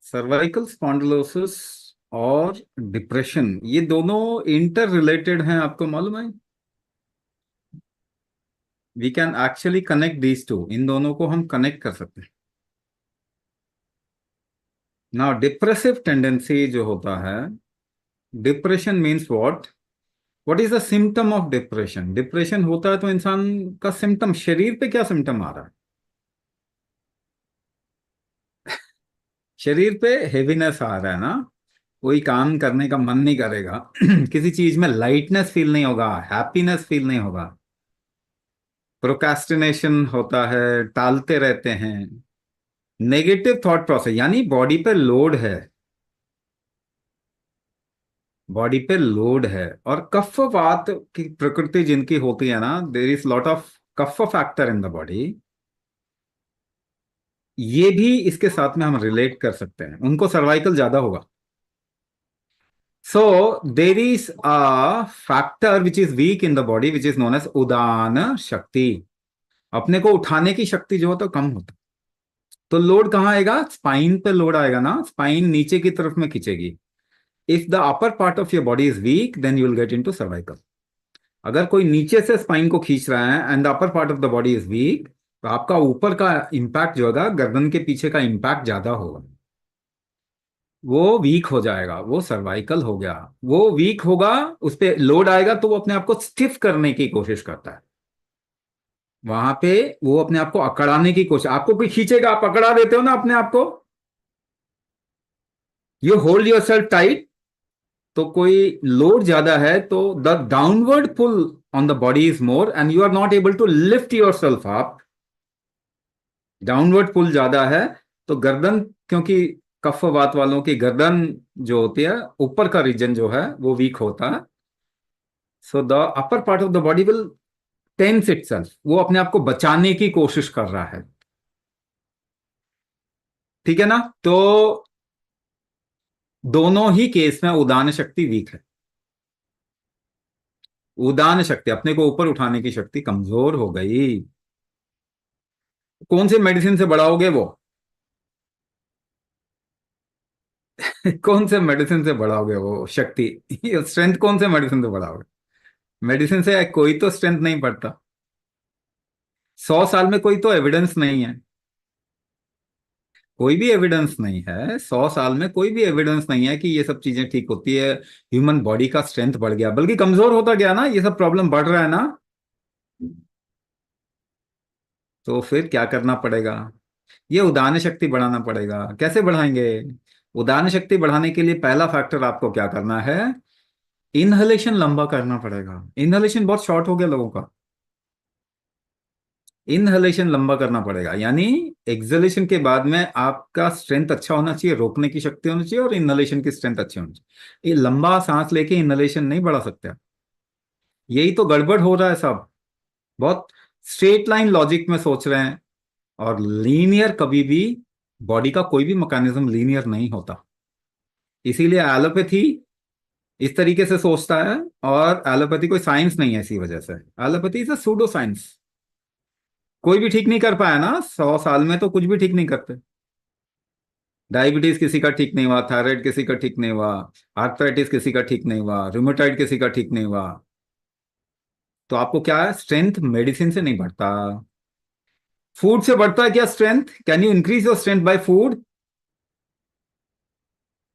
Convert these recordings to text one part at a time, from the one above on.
Cervical spondylosis और depression ये दोनों इंटर रिलेटेड हैं, आपको मालूम है? We can actually connect these two, इन दोनों को हम कनेक्ट कर सकते हैं। नाउ डिप्रेसिव टेंडेंसी जो होता है, depression means what is the symptom of depression? Depression होता है तो इंसान का सिम्टम, शरीर पे क्या सिम्टम आ रहा है? शरीर पे हेवीनेस आ रहा है ना, कोई काम करने का मन नहीं करेगा किसी चीज में लाइटनेस फील नहीं होगा, हैप्पीनेस फील नहीं होगा, प्रोक्रास्टिनेशन होता है, टालते रहते हैं, नेगेटिव थॉट प्रोसेस, यानी बॉडी पे लोड है। बॉडी पे लोड है। और कफ वात की प्रकृति जिनकी होती है ना, there is lot of kapha factor in the body, ये भी इसके साथ में हम रिलेट कर सकते हैं, उनको सर्वाइकल ज्यादा होगा। So there is a factor which is weak in the body which is known as udan shakti. अपने को उठाने की शक्ति जो होता है कम होता है। तो लोड कहाँ आएगा? स्पाइन पे लोड आएगा ना, स्पाइन नीचे की तरफ में खींचेगी। If the upper part of your body is weak then you will get into cervical. अगर कोई नीचे से स्पाइन को खींच रहा है and the upper part of the body is weak, तो आपका ऊपर का इंपैक्ट जो होगा, गर्दन के पीछे का इंपैक्ट ज्यादा होगा, वो वीक हो जाएगा, वो सर्वाइकल हो गया। वो वीक होगा, उस पर लोड आएगा तो वो अपने आप को स्टिफ करने की कोशिश करता है। वहां पे वो अपने आप को अकड़ाने की कोशिश, आपको कोई खींचेगा, आप अकड़ा देते हो ना अपने आप को, you hold yourself tight. तो कोई लोड ज्यादा है तो the downward pull on the body is more and you are not able to lift yourself up. Downward pull ज्यादा है तो गर्दन, क्योंकि कफवात वालों की गर्दन जो होती है, ऊपर का रीजन जो है वो वीक होता है। So the upper part of the body will tense itself, वो अपने आप को बचाने की कोशिश कर रहा है। ठीक है ना? तो दोनों ही केस में उदान शक्ति वीक है। उदान शक्ति, अपने को ऊपर उठाने की शक्ति कमजोर हो गई। कौन से मेडिसिन से बढ़ाओगे वो? कौन से मेडिसिन से बढ़ाओगे वो शक्ति? स्ट्रेंथ कौन से मेडिसिन से बढ़ाओगे? मेडिसिन से कोई तो स्ट्रेंथ नहीं बढ़ता। 100 साल में कोई तो एविडेंस नहीं है, कोई भी एविडेंस नहीं है, 100 साल में कोई भी एविडेंस नहीं है कि ये सब चीजें ठीक होती है। ह्यूमन बॉडी का स्ट्रेंथ बढ़ गया, बल्कि कमजोर होता गया ना, ये सब प्रॉब्लम बढ़ रहा है ना। तो फिर क्या करना पड़ेगा? ये उदान शक्ति बढ़ाना पड़ेगा। कैसे बढ़ाएंगे? उदान शक्ति बढ़ाने के लिए पहला फैक्टर आपको क्या करना है? इनहलेशन लंबा करना पड़ेगा। इनहलेशन बहुत शॉर्ट हो गया लोगों का। इनहलेशन लंबा करना पड़ेगा, यानी एक्सहलेशन के बाद में आपका स्ट्रेंथ अच्छा होना चाहिए, रोकने की शक्ति होनी चाहिए, और इनहलेशन की स्ट्रेंथ अच्छी होनी चाहिए। ये लंबा सांस लेके इनहलेशन नहीं बढ़ा सकते आप। यही तो गड़बड़ हो रहा है सब। बहुत स्ट्रेट लाइन लॉजिक में सोच रहे हैं, और लीनियर कभी भी, बॉडी का कोई भी मैकेनिज्म लीनियर नहीं होता। इसीलिए एलोपैथी इस तरीके से सोचता है, और एलोपैथी कोई साइंस नहीं है, इसी वजह से allopathy is a pseudo science. कोई भी ठीक नहीं कर पाया ना, 100 साल में तो कुछ भी ठीक नहीं करते। डायबिटीज किसी का ठीक नहीं हुआ, थायराइड किसी का ठीक नहीं हुआ, आर्थराइटिस किसी का ठीक नहीं हुआ, रूमेटॉइड किसी का ठीक नहीं हुआ। तो आपको क्या है? स्ट्रेंथ मेडिसिन से नहीं बढ़ता, फूड से बढ़ता है। क्या strength? Can you increase your strength by food?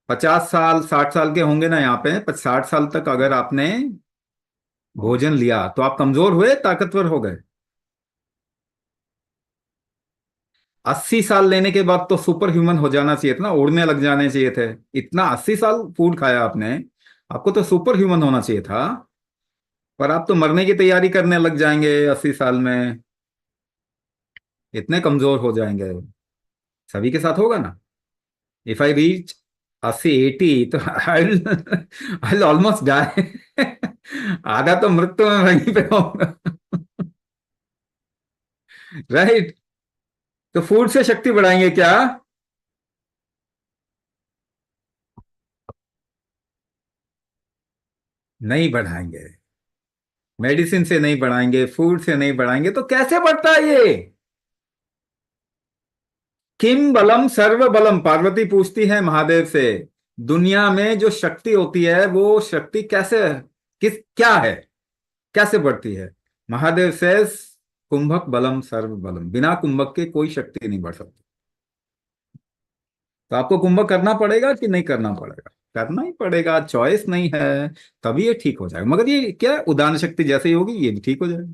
50 साल 60 साल के होंगे ना यहाँ पे, 60 साल तक अगर आपने भोजन लिया तो आप कमजोर हुए, ताकतवर हो गए। 80 साल लेने के बाद तो सुपर ह्यूमन हो जाना चाहिए था ना, उड़ने लग जाने चाहिए थे। इतना 80 साल फूड खाया आपने, आपको तो सुपर ह्यूमन होना चाहिए था। पर आप तो मरने की तैयारी करने लग जाएंगे 80 साल में, इतने कमजोर हो जाएंगे। सभी के साथ होगा ना? इफ आई रीच 80 80 तो आई आई ऑलमोस्ट डाई। आधा तो मृत्यु में वहीं पे होगा। राइट? तो फूड से शक्ति बढ़ाएंगे क्या? नहीं बढ़ाएंगे। मेडिसिन से नहीं बढ़ाएंगे, फूड से नहीं बढ़ाएंगे, तो कैसे बढ़ता है ये? किम बलम सर्व बलम, पार्वती पूछती है महादेव से, दुनिया में जो शक्ति होती है वो शक्ति कैसे, किस क्या है, कैसे बढ़ती है? महादेव से, कुंभक बलम सर्व बलम, बिना कुंभक के कोई शक्ति नहीं बढ़ सकती। तो आपको कुंभक करना पड़ेगा कि नहीं करना पड़ेगा? करना ही पड़ेगा, चॉइस नहीं है। तभी ये ठीक हो जाएगा, मगर ये क्या है, उदान शक्ति जैसे ही होगी ये भी ठीक हो जाएगा।